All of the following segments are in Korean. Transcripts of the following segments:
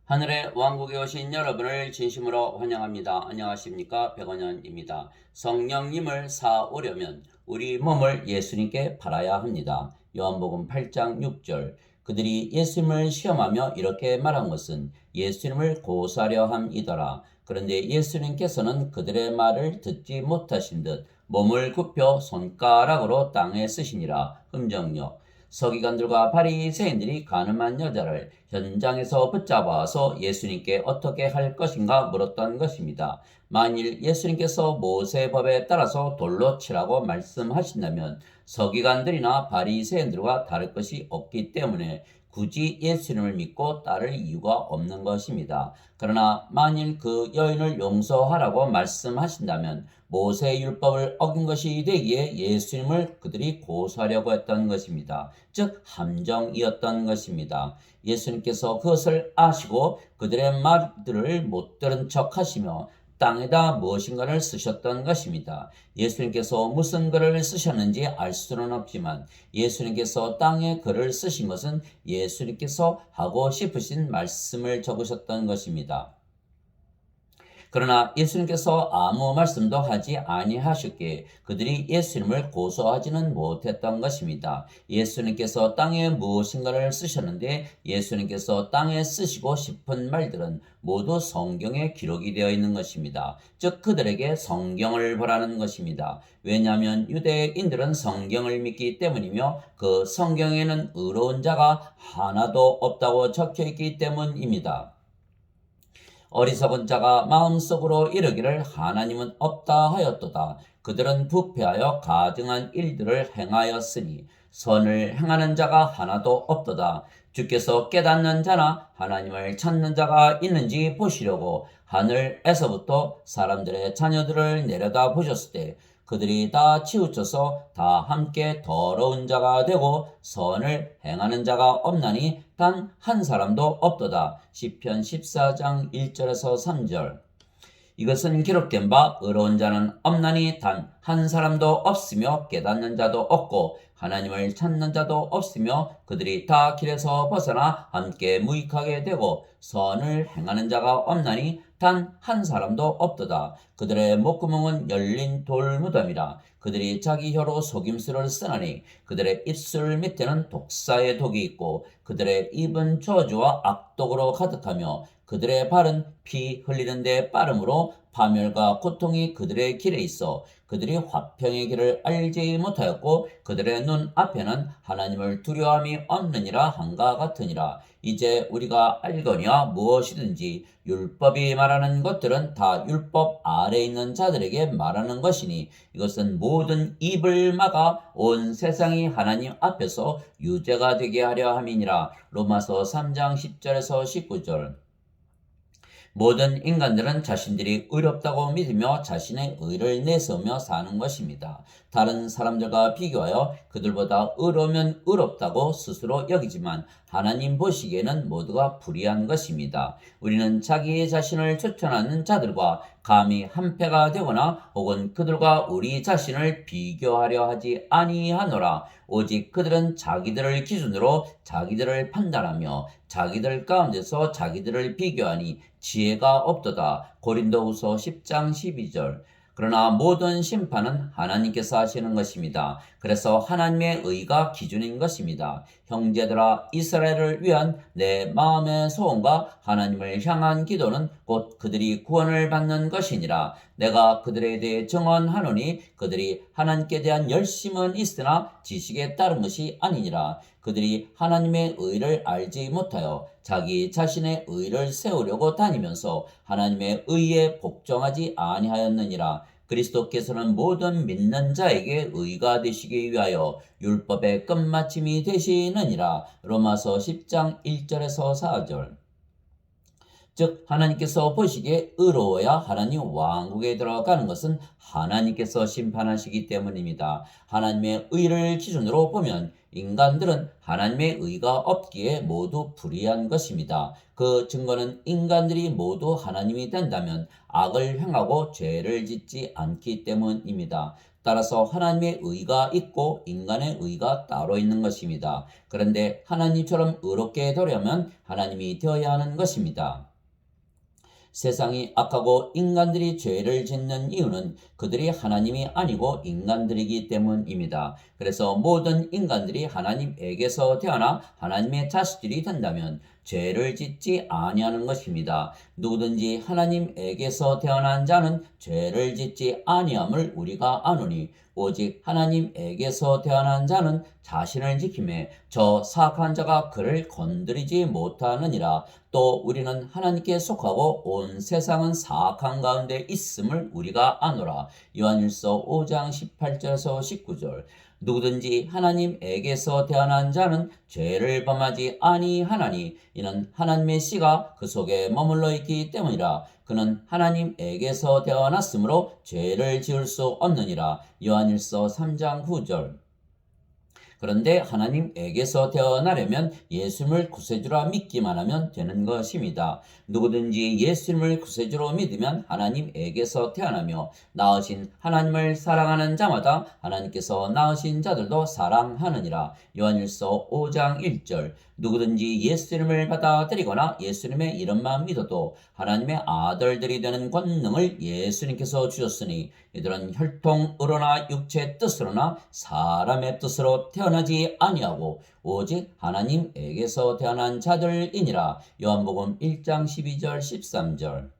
하늘의 왕국에 오신 여러분을 진심으로 환영합니다. 안녕하십니까? 백원현입니다. 성령님을 사오려면 우리 몸을 예수님께 팔아야 합니다. 요한복음 8장 6절. 그들이 예수님을 시험하며 이렇게 말한 것은 예수님을 고사려 함이더라. 그런데 예수님께서는 그들의 말을 듣지 못하신 듯 몸을 굽혀 손가락으로 땅에 쓰시니라. 흠정력. 서기관들과 바리새인들이 가늠한 여자를 현장에서 붙잡아서 예수님께 어떻게 할 것인가 물었던 것입니다. 만일 예수님께서 모세법에 따라서 돌로 치라고 말씀하신다면 서기관들이나 바리새인들과 다를 것이 없기 때문에 굳이 예수님을 믿고 따를 이유가 없는 것입니다. 그러나 만일 그 여인을 용서하라고 말씀하신다면 모세의 율법을 어긴 것이 되기에 예수님을 그들이 고소하려고 했던 것입니다. 즉 함정이었던 것입니다. 예수님께서 그것을 아시고 그들의 말들을 못 들은 척 하시며 땅에다 무엇인가를 쓰셨던 것입니다. 예수님께서 무슨 글을 쓰셨는지 알 수는 없지만 예수님께서 땅에 글을 쓰신 것은 예수님께서 하고 싶으신 말씀을 적으셨던 것입니다. 그러나 예수님께서 아무 말씀도 하지 아니하셨기에 그들이 예수님을 고소하지는 못했던 것입니다. 예수님께서 땅에 무엇인가를 쓰셨는데 예수님께서 땅에 쓰시고 싶은 말들은 모두 성경에 기록이 되어 있는 것입니다. 즉 그들에게 성경을 보라는 것입니다. 왜냐하면 유대인들은 성경을 믿기 때문이며 그 성경에는 의로운 자가 하나도 없다고 적혀 있기 때문입니다. 어리석은 자가 마음속으로 이르기를 하나님은 없다 하였도다. 그들은 부패하여 가증한 일들을 행하였으니 선을 행하는 자가 하나도 없도다. 주께서 깨닫는 자나 하나님을 찾는 자가 있는지 보시려고 하늘에서부터 사람들의 자녀들을 내려다 보셨을 때 그들이 다 치우쳐서 다 함께 더러운 자가 되고 선을 행하는 자가 없나니 단 한 사람도 없도다. 시편 14장 1절에서 3절. 이것은 기록된 바 의로운 자는 없나니 단 한 사람도 없으며 깨닫는 자도 없고 하나님을 찾는 자도 없으며 그들이 다 길에서 벗어나 함께 무익하게 되고 선을 행하는 자가 없나니 단 한 사람도 없도다. 그들의 목구멍은 열린 돌무덤이라. 그들이 자기 혀로 속임수를 쓰나니 그들의 입술 밑에는 독사의 독이 있고 그들의 입은 저주와 악독으로 가득하며 그들의 발은 피 흘리는 데 빠름으로 파멸과 고통이 그들의 길에 있어 그들이 화평의 길을 알지 못하였고 그들의 눈 앞에는 하나님을 두려움이 없느니라 한가 같으니라. 이제 우리가 알거니와 무엇이든지 율법이 말하는 것들은 다 율법 아래 있는 자들에게 말하는 것이니 이것은 모든 입을 막아 온 세상이 하나님 앞에서 유죄가 되게 하려 함이니라. 로마서 3장 10절에서 19절. 모든 인간들은 자신들이 의롭다고 믿으며 자신의 의를 내세우며 사는 것입니다. 다른 사람들과 비교하여 그들보다 의로우면 의롭다고 스스로 여기지만 하나님 보시기에는 모두가 불의한 것입니다. 우리는 자기 자신을 추천하는 자들과 감히 한패가 되거나 혹은 그들과 우리 자신을 비교하려 하지 아니하노라. 오직 그들은 자기들을 기준으로 자기들을 판단하며 자기들 가운데서 자기들을 비교하니 지혜가 없도다. 고린도후서 10장 12절. 그러나 모든 심판은 하나님께서 하시는 것입니다. 그래서 하나님의 의가 기준인 것입니다. 형제들아, 이스라엘을 위한 내 마음의 소원과 하나님을 향한 기도는 곧 그들이 구원을 받는 것이니라. 내가 그들에 대해 증언하노니 그들이 하나님께 대한 열심은 있으나 지식에 따른 것이 아니니라. 그들이 하나님의 의를 알지 못하여 자기 자신의 의를 세우려고 다니면서 하나님의 의에 복종하지 아니하였느니라. 그리스도께서는 모든 믿는 자에게 의가 되시기 위하여 율법의 끝마침이 되시느니라. 로마서 10장 1절에서 4절. 즉 하나님께서 보시기에 의로워야 하나님 왕국에 들어가는 것은 하나님께서 심판하시기 때문입니다. 하나님의 의를 기준으로 보면 인간들은 하나님의 의가 없기에 모두 불의한 것입니다. 그 증거는 인간들이 모두 하나님이 된다면 악을 행하고 죄를 짓지 않기 때문입니다. 따라서 하나님의 의가 있고 인간의 의가 따로 있는 것입니다. 그런데 하나님처럼 의롭게 되려면 하나님이 되어야 하는 것입니다. 세상이 악하고 인간들이 죄를 짓는 이유는 그들이 하나님이 아니고 인간들이기 때문입니다. 그래서 모든 인간들이 하나님에게서 태어나 하나님의 자식들이 된다면 죄를 짓지 아니하는 것입니다. 누구든지 하나님에게서 태어난 자는 죄를 짓지 아니함을 우리가 아노니 오직 하나님에게서 태어난 자는 자신을 지킴에 저 사악한 자가 그를 건드리지 못하느니라. 또 우리는 하나님께 속하고 온 세상은 사악한 가운데 있음을 우리가 아노라. 요한일서 5장 18절에서 19절. 누구든지 하나님에게서 태어난 자는 죄를 범하지 아니하나니 이는 하나님의 씨가 그 속에 머물러 있기 때문이라. 그는 하나님에게서 태어났으므로 죄를 지을 수 없느니라. 요한일서 3장 9절. 그런데 하나님에게서 태어나려면 예수님을 구세주라 믿기만 하면 되는 것입니다. 누구든지 예수님을 구세주로 믿으면 하나님에게서 태어나며 낳으신 하나님을 사랑하는 자마다 하나님께서 낳으신 자들도 사랑하느니라. 요한일서 5장 1절. 누구든지 예수님을 받아들이거나 예수님의 이름만 믿어도 하나님의 아들들이 되는 권능을 예수님께서 주셨으니 이들은 혈통으로나 육체의 뜻으로나 사람의 뜻으로 태어나지 아니하고 오직 하나님에게서 태어난 자들이니라. 요한복음 1장 12절 13절.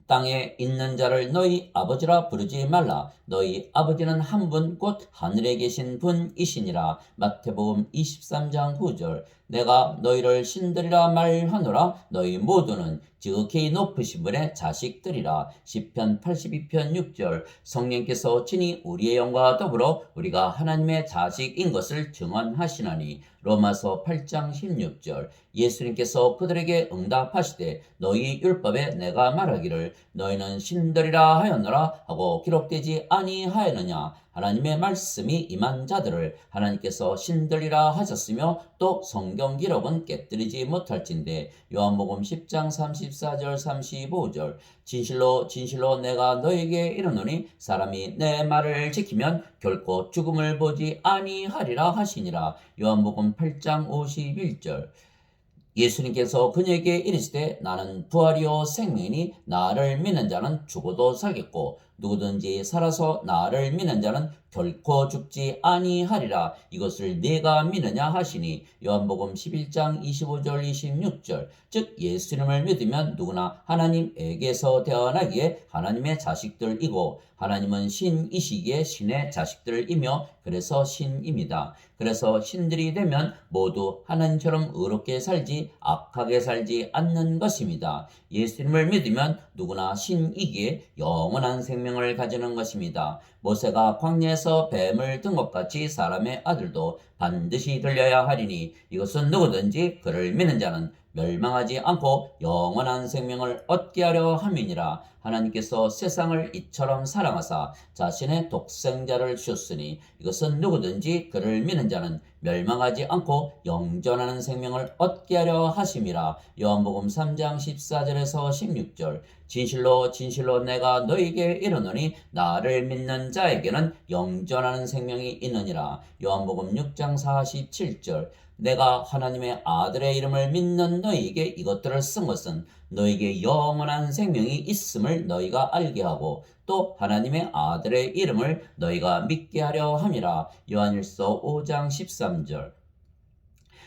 땅에 있는 자를 너희 아버지라 부르지 말라. 너희 아버지는 한 분 곧 하늘에 계신 분이시니라. 마태복음 23장 9절. 내가 너희를 신들이라 말하노라. 너희 모두는 지극히 높으신 분의 자식들이라. 시편 82편 6절. 성령께서 친히 우리의 영과 더불어 우리가 하나님의 자식인 것을 증언하시나니. 로마서 8장 16절. 예수님께서 그들에게 응답하시되 너희 율법에 내가 말하기를 너희는 신들이라 하였노라 하고 기록되지 아니하였느냐. 하나님의 말씀이 임한 자들을 하나님께서 신들이라 하셨으며 또 성경 기록은 깨뜨리지 못할진대. 요한복음 10장 34절 35절. 진실로 진실로 내가 너에게 이르노니 사람이 내 말을 지키면 결코 죽음을 보지 아니하리라 하시니라. 요한복음 8장 51절. 예수님께서 그녀에게 이르시되 나는 부활이요 생명이니 나를 믿는 자는 죽어도 살겠고 누구든지 살아서 나를 믿는 자는 결코 죽지 아니하리라. 이것을 네가 믿느냐 하시니. 요한복음 11장 25절 26절. 즉 예수님을 믿으면 누구나 하나님에게서 태어나기에 하나님의 자식들이고 하나님은 신이시기에 신의 자식들이며 그래서 신입니다. 그래서 신들이 되면 모두 하나님처럼 의롭게 살지 악하게 살지 않는 것입니다. 예수님을 믿으면 누구나 신이기에 영원한 생명을 가지는 것입니다. 모세가 광야에서 뱀을 든 것 같이 사람의 아들도 반드시 들려야 하리니 이것은 누구든지 그를 믿는 자는 멸망하지 않고 영원한 생명을 얻게 하려 함이니라. 하나님께서 세상을 이처럼 사랑하사 자신의 독생자를 주셨으니 이것은 누구든지 그를 믿는 자는 멸망하지 않고 영존하는 생명을 얻게 하려 하심이라. 요한복음 3장 14절에서 16절. 진실로 진실로 내가 너희에게 이르노니 나를 믿는 자에게는 영존하는 생명이 있느니라. 요한복음 6장 47절. 내가 하나님의 아들의 이름을 믿는 너희에게 이것들을 쓴 것은 너희에게 영원한 생명이 있음을 너희가 알게 하고 또 하나님의 아들의 이름을 너희가 믿게 하려 함이라. 요한일서 5장 13절.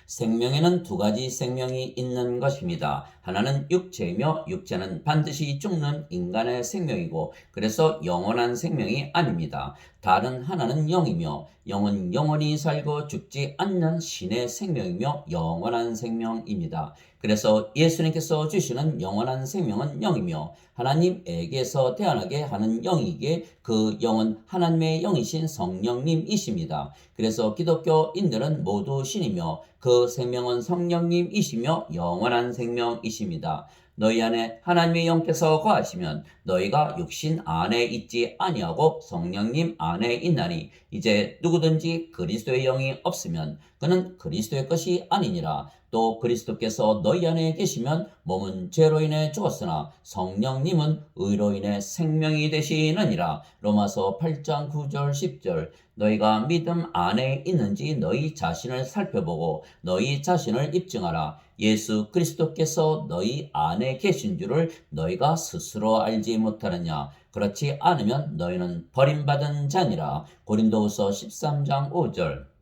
생명에는 두 가지 생명이 있는 것입니다. 하나는 육체이며 육체는 반드시 죽는 인간의 생명이고 그래서 영원한 생명이 아닙니다. 다른 하나는 영이며 영은 영원히 살고 죽지 않는 신의 생명이며 영원한 생명입니다. 그래서 예수님께서 주시는 영원한 생명은 영이며 하나님에게서 태어나게 하는 영이기에 그 영은 하나님의 영이신 성령님이십니다. 그래서 기독교인들은 모두 신이며 그 생명은 성령님이시며 영원한 생명이십니다. 너희 안에 하나님의 영께서 거하시면 너희가 육신 안에 있지 아니하고 성령님 안에 있나니 이제 누구든지 그리스도의 영이 없으면 그는 그리스도의 것이 아니니라. 또 그리스도께서 너희 안에 계시면 몸은 죄로 인해 죽었으나 성령님은 의로 인해 생명이 되시느니라. 로마서 8장 9절 10절. 너희가 믿음 안에 있는지 너희 자신을 살펴보고 너희 자신을 입증하라. 예수 그리스도께서 너희 안에 계신 줄을 너희가 스스로 알지 못하느냐. 그렇지 않으면 너희는 버림받은 자니라. 고린도후서 13장 5절.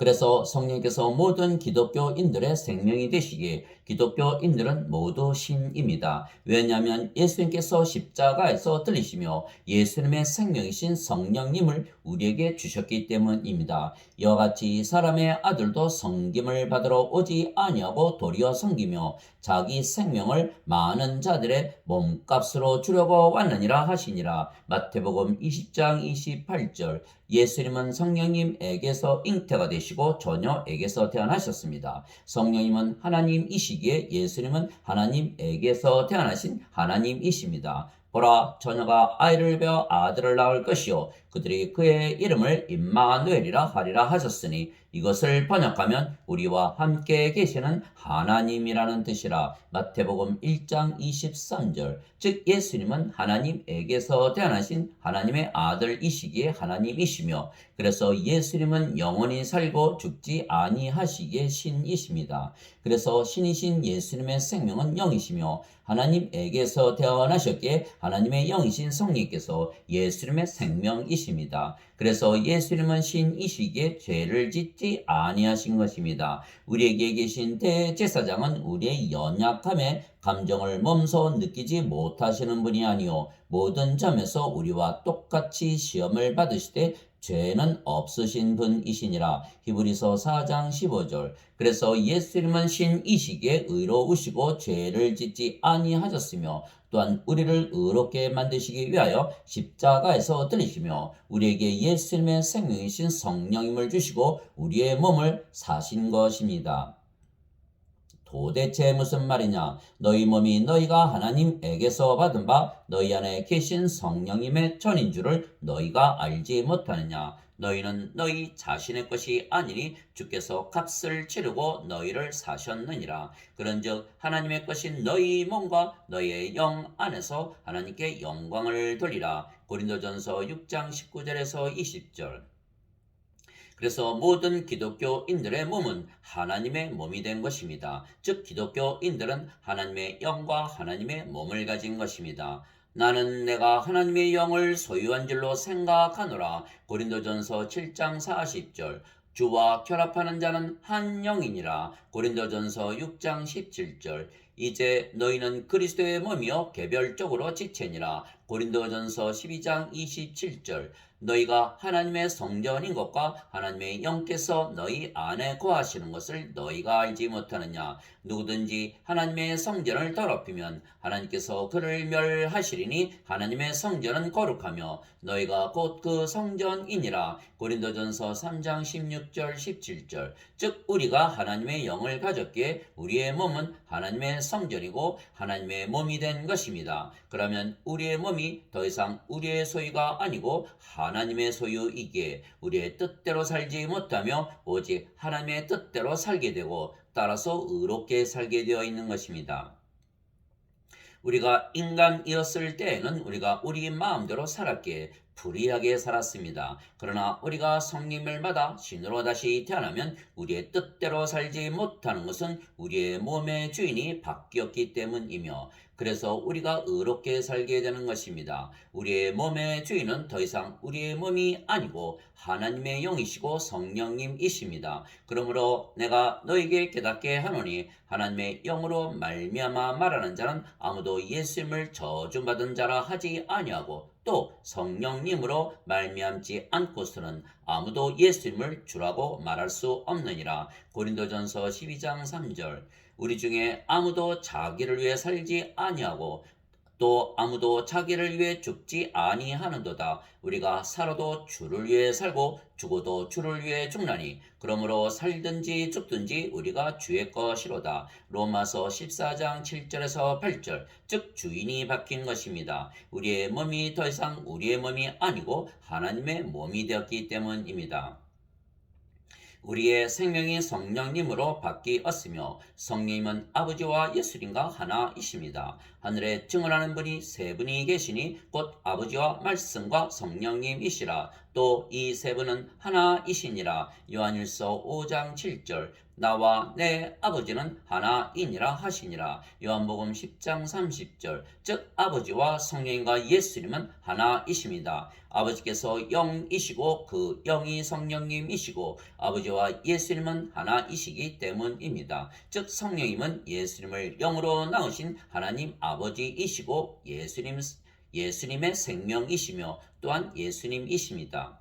그래서 성령께서 모든 기독교인들의 생명이 되시기에 기독교인들은 모두 신입니다. 왜냐하면 예수님께서 십자가에서 들리시며 예수님의 생명이신 성령님을 우리에게 주셨기 때문입니다. 이와 같이 사람의 아들도 섬김을 받으러 오지 아니하고 도리어 섬기며 자기 생명을 많은 자들의 몸값으로 주려고 왔느니라 하시니라. 마태복음 20장 28절. 예수님은 성령님에게서 잉태가 되시고 처녀에게서 태어나셨습니다. 성령님은 하나님이시기에 예수님은 하나님에게서 태어나신 하나님이십니다. 보라, 처녀가 아이를 베어 아들을 낳을 것이요 그들이 그의 이름을 임마누엘이라 하리라 하셨으니 이것을 번역하면 우리와 함께 계시는 하나님이라는 뜻이라. 마태복음 1장 23절. 즉 예수님은 하나님에게서 태어나신 하나님의 아들이시기에 하나님이시며 그래서 예수님은 영원히 살고 죽지 아니하시기에 신이십니다. 그래서 신이신 예수님의 생명은 영이시며 하나님에게서 태어나셨기에 하나님의 영이신 성령께서 예수님의 생명이십니다. 그래서 예수님은 신이시기에 죄를 짓지 아니하신 것입니다. 우리에게 계신 대제사장은 우리의 연약함에 감정을 몸소 느끼지 못하시는 분이 아니요 모든 점에서 우리와 똑같이 시험을 받으시되 죄는 없으신 분이시니라. 히브리서 4장 15절. 그래서 예수님은 신이시기에 의로우시고 죄를 짓지 아니하셨으며 또한 우리를 의롭게 만드시기 위하여 십자가에서 들리시며 우리에게 예수님의 생명이신 성령님을 주시고 우리의 몸을 사신 것입니다. 도대체 무슨 말이냐? 너희 몸이 너희가 하나님에게서 받은 바 너희 안에 계신 성령님의 전인 줄을 너희가 알지 못하느냐? 너희는 너희 자신의 것이 아니니 주께서 값을 치르고 너희를 사셨느니라. 그런즉 하나님의 것인 너희 몸과 너희의 영 안에서 하나님께 영광을 돌리라. 고린도전서 6장 19절에서 20절. 그래서 모든 기독교인들의 몸은 하나님의 몸이 된 것입니다. 즉 기독교인들은 하나님의 영과 하나님의 몸을 가진 것입니다. 나는 내가 하나님의 영을 소유한 줄로 생각하노라. 고린도전서 7장 40절. 주와 결합하는 자는 한 영이니라. 고린도전서 6장 17절. 이제 너희는 그리스도의 몸이요 개별적으로 지체니라. 고린도전서 12장 27절. 너희가 하나님의 성전인 것과 하나님의 영께서 너희 안에 거하시는 것을 너희가 알지 못하느냐? 누구든지 하나님의 성전을 더럽히면 하나님께서 그를 멸하시리니 하나님의 성전은 거룩하며 너희가 곧 그 성전이니라. 고린도전서 3장 16절 17절. 즉 우리가 하나님의 영을 가졌기에 우리의 몸은 하나님의 성전이고 하나님의 몸이 된 것입니다. 그러면 우리의 몸이 더 이상 우리의 소유가 아니고 하나님의 소유이기에 우리의 뜻대로 살지 못하며 오직 하나님의 뜻대로 살게 되고 따라서 의롭게 살게 되어 있는 것입니다. 우리가 인간이었을 때에는 우리가 우리 마음대로 살았기에 불의하게 살았습니다. 그러나 우리가 성령을 받아 신으로 다시 태어나면 우리의 뜻대로 살지 못하는 것은 우리의 몸의 주인이 바뀌었기 때문이며 그래서 우리가 의롭게 살게 되는 것입니다. 우리의 몸의 주인은 더 이상 우리의 몸이 아니고 하나님의 영이시고 성령님이십니다. 그러므로 내가 너에게 깨닫게 하노니 하나님의 영으로 말미암아 말하는 자는 아무도 예수님을 저주받은 자라 하지 아니하고 또 성령님으로 말미암지 않고서는 아무도 예수님을 주라고 말할 수 없느니라. 고린도전서 12장 3절. 우리 중에 아무도 자기를 위해 살지 아니하고 또 아무도 자기를 위해 죽지 아니하는도다. 우리가 살아도 주를 위해 살고 죽어도 주를 위해 죽나니 그러므로 살든지 죽든지 우리가 주의 것이로다. 로마서 14장 7절에서 8절, 즉 주인이 바뀐 것입니다. 우리의 몸이 더 이상 우리의 몸이 아니고 하나님의 몸이 되었기 때문입니다. 우리의 생명이 성령님으로 바뀌었으며 성령님은 아버지와 예수님과 하나이십니다. 하늘에 증언하는 분이 세 분이 계시니 곧 아버지와 말씀과 성령님이시라. 또 이 세 분은 하나이시니라. 요한일서 5장 7절, 나와 내 아버지는 하나이니라 하시니라. 요한복음 10장 30절, 즉 아버지와 성령님과 예수님은 하나이십니다. 아버지께서 영이시고 그 영이 성령님이시고 아버지와 예수님은 하나이시기 때문입니다. 즉 성령님은 예수님을 영으로 낳으신 하나님 아버지이시고 예수님의 생명이시며 또한 예수님이십니다.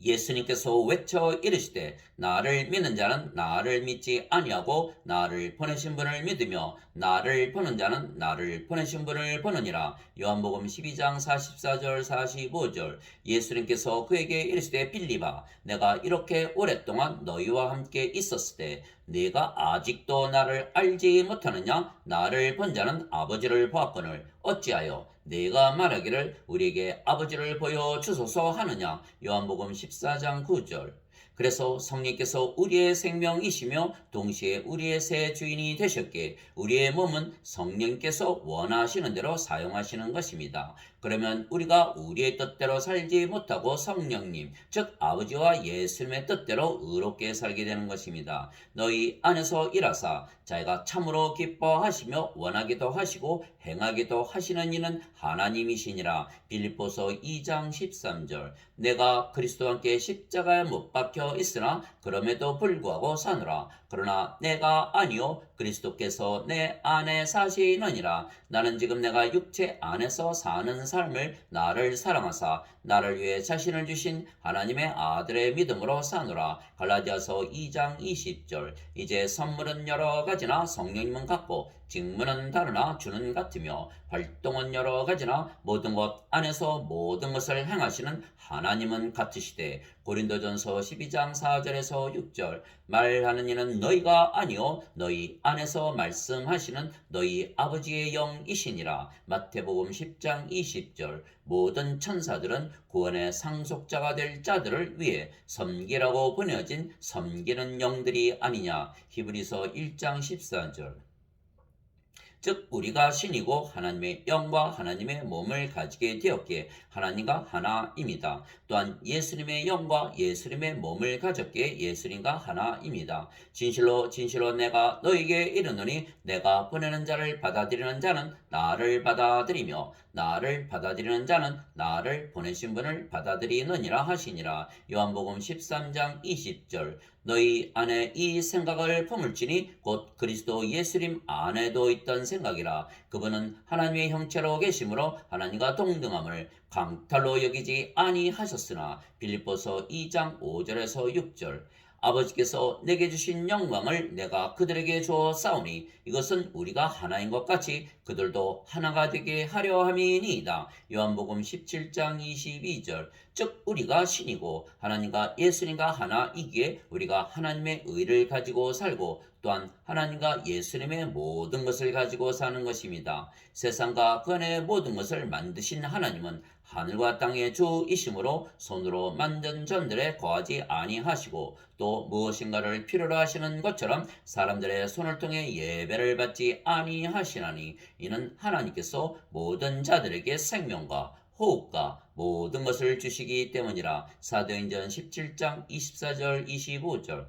예수님께서 외쳐 이르시되 나를 믿는 자는 나를 믿지 아니하고 나를 보내신 분을 믿으며 나를 보는 자는 나를 보내신 분을 보느니라. 요한복음 12장 44절 45절, 예수님께서 그에게 이르시되 빌립아, 내가 이렇게 오랫동안 너희와 함께 있었을 때 네가 아직도 나를 알지 못하느냐? 나를 본 자는 아버지를 보았거늘 어찌하여 네가 말하기를 우리에게 아버지를 보여주소서 하느냐? 요한복음 14장 9절. 그래서 성령께서 우리의 생명이시며 동시에 우리의 새 주인이 되셨기에 우리의 몸은 성령께서 원하시는 대로 사용하시는 것입니다. 그러면 우리가 우리의 뜻대로 살지 못하고 성령님, 즉 아버지와 예수님의 뜻대로 의롭게 살게 되는 것입니다. 너희 안에서 일하사 자기가 참으로 기뻐하시며 원하기도 하시고 행하기도 하시는 이는 하나님이시니라. 빌립보서 2장 13절. 내가 그리스도와 함께 십자가에 못 박혀 있으나 그럼에도 불구하고 사노라. 그러나 내가 아니요 그리스도께서 내 안에 사시느니라. 나는 지금 내가 육체 안에서 사는 삶을 나를 사랑하사 나를 위해 자신을 주신 하나님의 아들의 믿음으로 사노라. 갈라디아서 2장 20절. 이제 선물은 여러 가지나 성령님은 같고 직무는 다르나 주는 같으며 활동은 여러 가지나 모든 것 안에서 모든 것을 행하시는 하나님은 같으시되 고린도전서 12장 4절에서 6절. 말하는 이는 너희가 아니요 너희 안에서 말씀하시는 너희 아버지의 영이시니라. 마태복음 10장 20절. 모든 천사들은 구원의 상속자가 될 자들을 위해 섬기라고 보내어진 섬기는 영들이 아니냐. 히브리서 1장 14절. 즉 우리가 신이고 하나님의 영과 하나님의 몸을 가지게 되었기에 하나님과 하나입니다. 또한 예수님의 영과 예수님의 몸을 가졌기에 예수님과 하나입니다. 진실로 진실로 내가 너에게 이르노니 내가 보내는 자를 받아들이는 자는 나를 받아들이며 나를 받아들이는 자는 나를 보내신 분을 받아들이느니라 하시니라. 요한복음 13장 20절. 너희 안에 이 생각을 품을지니 곧 그리스도 예수님 안에도 있던 생각이라. 그분은 하나님의 형체로 계심으로 하나님과 동등함을 강탈로 여기지 아니하셨으나. 빌립보서 2장 5절에서 6절. 아버지께서 내게 주신 영광을 내가 그들에게 주어 싸우니 이것은 우리가 하나인 것 같이 그들도 하나가 되게 하려 함이니이다. 요한복음 17장 22절. 즉 우리가 신이고 하나님과 예수님과 하나이기에 우리가 하나님의 의를 가지고 살고 또한 하나님과 예수님의 모든 것을 가지고 사는 것입니다. 세상과 그 안의 모든 것을 만드신 하나님은 하늘과 땅의 주이심으로 손으로 만든 전들에 거하지 아니하시고 또 무엇인가를 필요로 하시는 것처럼 사람들의 손을 통해 예배를 받지 아니하시나니 이는 하나님께서 모든 자들에게 생명과 호흡과 모든 것을 주시기 때문이라. 사도행전 17장 24절 25절.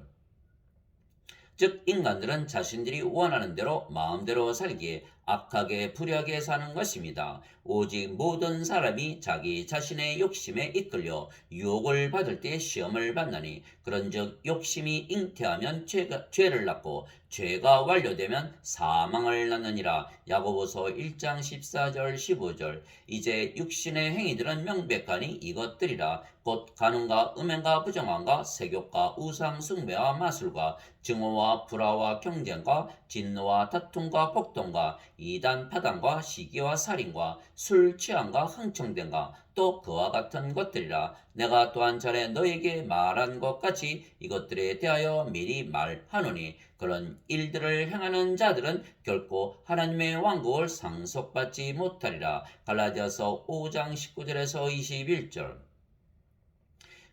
즉 인간들은 자신들이 원하는 대로 마음대로 살기에 악하게 불의하게 사는 것입니다. 오직 모든 사람이 자기 자신의 욕심에 이끌려 유혹을 받을 때 시험을 받나니 그런즉 욕심이 잉태하면 죄를 낳고 죄가 완료되면 사망을 낳느니라. 야고보서 1장 14절 15절. 이제 육신의 행위들은 명백하니 이것들이라. 곧 간음과 음행과 부정함과 세욕과 우상 숭배와 마술과 증오와 불화와 경쟁과 진노와 다툼과 폭동과 이단 파당과 시기와 살인과 술 취함과 흥청됨과 또 그와 같은 것들이라. 내가 또한 전에 너에게 말한 것 같이 이것들에 대하여 미리 말하노니 그런 일들을 행하는 자들은 결코 하나님의 왕국을 상속받지 못하리라. 갈라디아서 5장 19절에서 21절.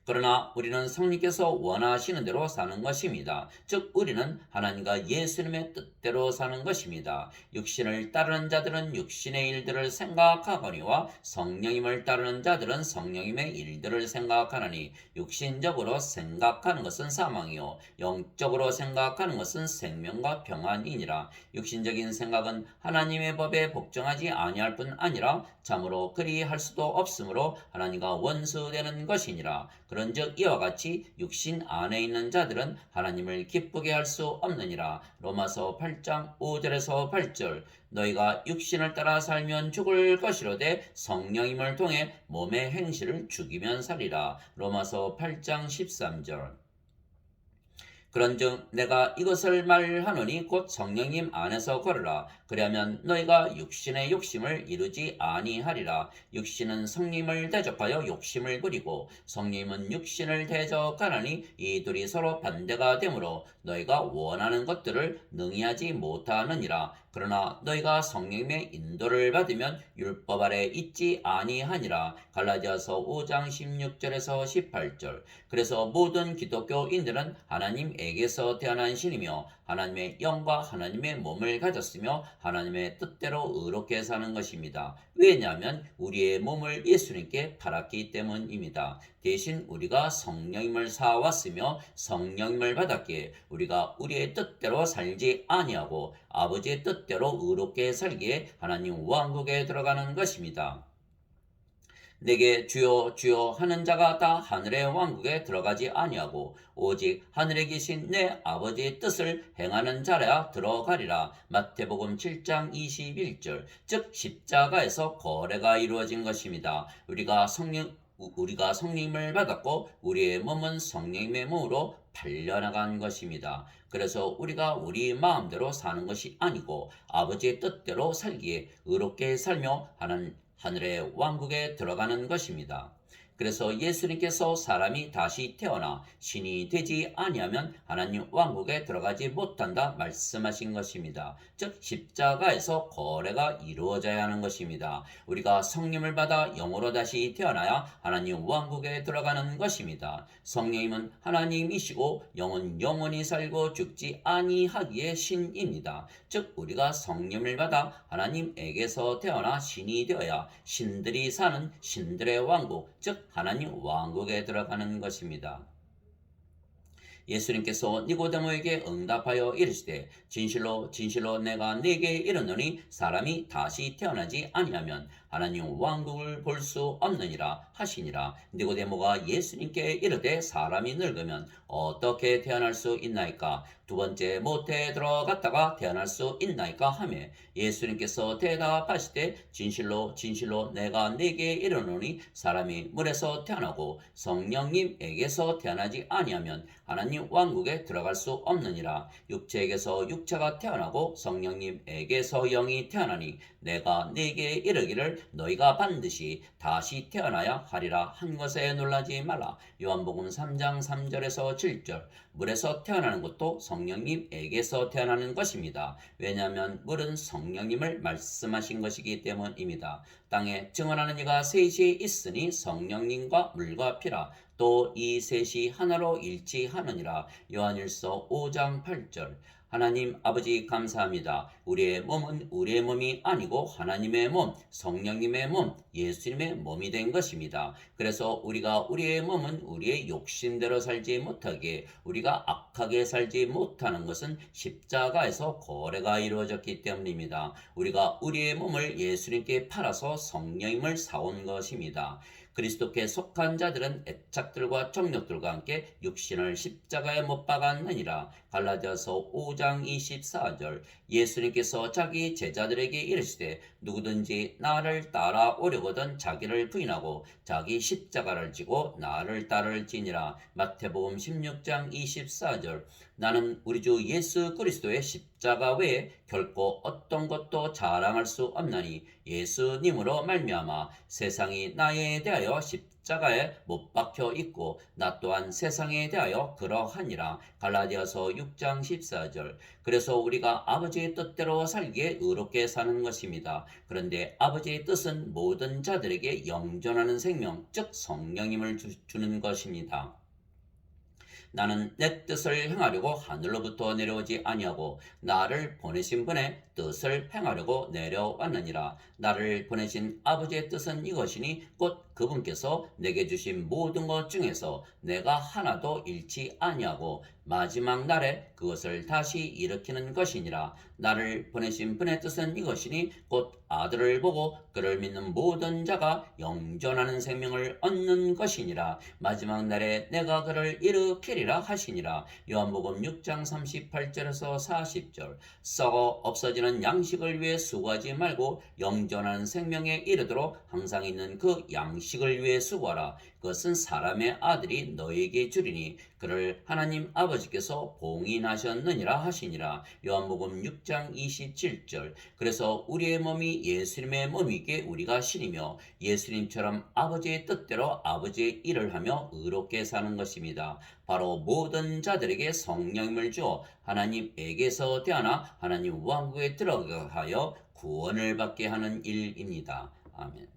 그러나 우리는 성령께서 원하시는 대로 사는 것입니다. 즉 우리는 하나님과 예수님의 뜻대로 사는 것입니다. 육신을 따르는 자들은 육신의 일들을 생각하거니와 성령님을 따르는 자들은 성령님의 일들을 생각하나니 육신적으로 생각하는 것은 사망이요 영적으로 생각하는 것은 생명과 평안이니라. 육신적인 생각은 하나님의 법에 복종하지 아니할 뿐 아니라 참으로 그리할 수도 없으므로 하나님과 원수되는 것이니라. 그런즉 이와 같이 육신 안에 있는 자들은 하나님을 기쁘게 할 수 없느니라. 로마서 8장 5절에서 8절. 너희가 육신을 따라 살면 죽을 것이로되 성령님을 통해 몸의 행실을 죽이면 살리라. 로마서 8장 13절. 그런즉 내가 이것을 말하노니 곧 성령님 안에서 걸으라. 그리하면 너희가 육신의 욕심을 이루지 아니하리라. 육신은 성령님을 대적하여 욕심을 부리고 성령님은 육신을 대적하나니 이 둘이 서로 반대가 되므로 너희가 원하는 것들을 능히 하지 못하느니라. 그러나 너희가 성령님의 인도를 받으면 율법 아래 있지 아니하니라. 갈라디아서 5장 16절에서 18절. 그래서 모든 기독교인들은 하나님에게서 태어난 신이며 하나님의 영과 하나님의 몸을 가졌으며 하나님의 뜻대로 의롭게 사는 것입니다. 왜냐하면 우리의 몸을 예수님께 팔았기 때문입니다. 대신 우리가 성령님을 사왔으며 성령님을 받았기에 우리가 우리의 뜻대로 살지 아니하고 아버지의 뜻대로 의롭게 살기에 하나님 왕국에 들어가는 것입니다. 내게 주여 주여 하는 자가 다 하늘의 왕국에 들어가지 아니하고 오직 하늘에 계신 내 아버지의 뜻을 행하는 자라야 들어가리라. 마태복음 7장 21절. 즉 십자가에서 거래가 이루어진 것입니다. 우리가 성령님을 받았고 우리의 몸은 성령님의 몸으로 팔려나간 것입니다. 그래서 우리가 우리 마음대로 사는 것이 아니고 아버지의 뜻대로 살기에 의롭게 살며 하늘의 왕국에 들어가는 것입니다. 그래서 예수님께서 사람이 다시 태어나 신이 되지 아니하면 하나님 왕국에 들어가지 못한다 말씀하신 것입니다. 즉 십자가에서 거래가 이루어져야 하는 것입니다. 우리가 성령을 받아 영으로 다시 태어나야 하나님 왕국에 들어가는 것입니다. 성령님은 하나님이시고 영은 영원히 살고 죽지 아니하기에 신입니다. 즉 우리가 성령을 받아 하나님에게서 태어나 신이 되어야 신들이 사는 신들의 왕국, 즉 하나님 왕국에 들어가는 것입니다. 예수님께서 니고데모에게 응답하여 이르시되 진실로 진실로 내가 네게 이르노니 사람이 다시 태어나지 아니하면 하나님 왕국을 볼 수 없느니라 하시니라. 니고데모가 예수님께 이르되 사람이 늙으면 어떻게 태어날 수 있나이까? 두 번째 모태에 들어갔다가 태어날 수 있나이까 하며 예수님께서 대답하시되 진실로 진실로 내가 네게 이르노니 사람이 물에서 태어나고 성령님에게서 태어나지 아니하면 하나님 왕국에 들어갈 수 없느니라. 육체에게서 육체가 태어나고 성령님에게서 영이 태어나니 내가 네게 이르기를 너희가 반드시 다시 태어나야 하리라 한 것에 놀라지 말라. 요한복음 3장 3절에서 7절. 물에서 태어나는 것도 성령님에게서 태어나는 것입니다. 왜냐하면 물은 성령님을 말씀하신 것이기 때문입니다. 땅에 증언하는 이가 셋이 있으니 성령님과 물과 피라. 또 이 셋이 하나로 일치하느니라. 요한일서 5장 8절. 하나님 아버지 감사합니다. 우리의 몸은 우리의 몸이 아니고 하나님의 몸, 성령님의 몸, 예수님의 몸이 된 것입니다. 그래서 우리가 우리의 몸은 우리의 욕심대로 살지 못하게, 우리가 악하게 살지 못하는 것은 십자가에서 거래가 이루어졌기 때문입니다. 우리가 우리의 몸을 예수님께 팔아서 성령님을 사온 것입니다. 그리스도께 속한 자들은 애착들과 정욕들과 함께 육신을 십자가에 못 박았느니라. 갈라디아서 5장 24절. 예수님께서 자기 제자들에게 이르시되 누구든지 나를 따라오려거든 자기를 부인하고 자기 십자가를 지고 나를 따를지니라. 마태복음 16장 24절. 나는 우리 주 예수 그리스도의 십자가 외에 결코 어떤 것도 자랑할 수 없나니 예수님으로 말미암아 세상이 나에 대하여 십자가에 못 박혀 있고 나 또한 세상에 대하여 그러하니라. 갈라디아서 6장 14절. 그래서 우리가 아버지의 뜻대로 살기에 의롭게 사는 것입니다. 그런데 아버지의 뜻은 모든 자들에게 영존하는 생명, 즉 성령님을 주는 것입니다. 나는 내 뜻을 행하려고 하늘로부터 내려오지 아니하고 나를 보내신 분의 뜻을 행하려고 내려왔느니라. 나를 보내신 아버지의 뜻은 이것이니 곧 그분께서 내게 주신 모든 것 중에서 내가 하나도 잃지 아니하고 마지막 날에 그것을 다시 일으키는 것이니라. 나를 보내신 분의 뜻은 이것이니 곧 아들을 보고 그를 믿는 모든 자가 영존하는 생명을 얻는 것이니라. 마지막 날에 내가 그를 일으키리라 하시니라. 요한복음 6장 38절에서 40절. 썩어 없어지는 양식을 위해 수고하지 말고 영존하는 생명에 이르도록 항상 있는 그 양식을 위해 수고하라. 그것은 사람의 아들이 너에게 주리니 그를 하나님 아버지께서 봉인하셨느니라 하시니라. 요한복음 6장 27절. 그래서 우리의 몸이 예수님의 몸이기에 우리가 신이며 예수님처럼 아버지의 뜻대로 아버지의 일을 하며 의롭게 사는 것입니다. 바로 모든 자들에게 성령님을 주어 하나님에게서 태어나 하나님 왕국에 들어가게 하여 구원을 받게 하는 일입니다. 아멘.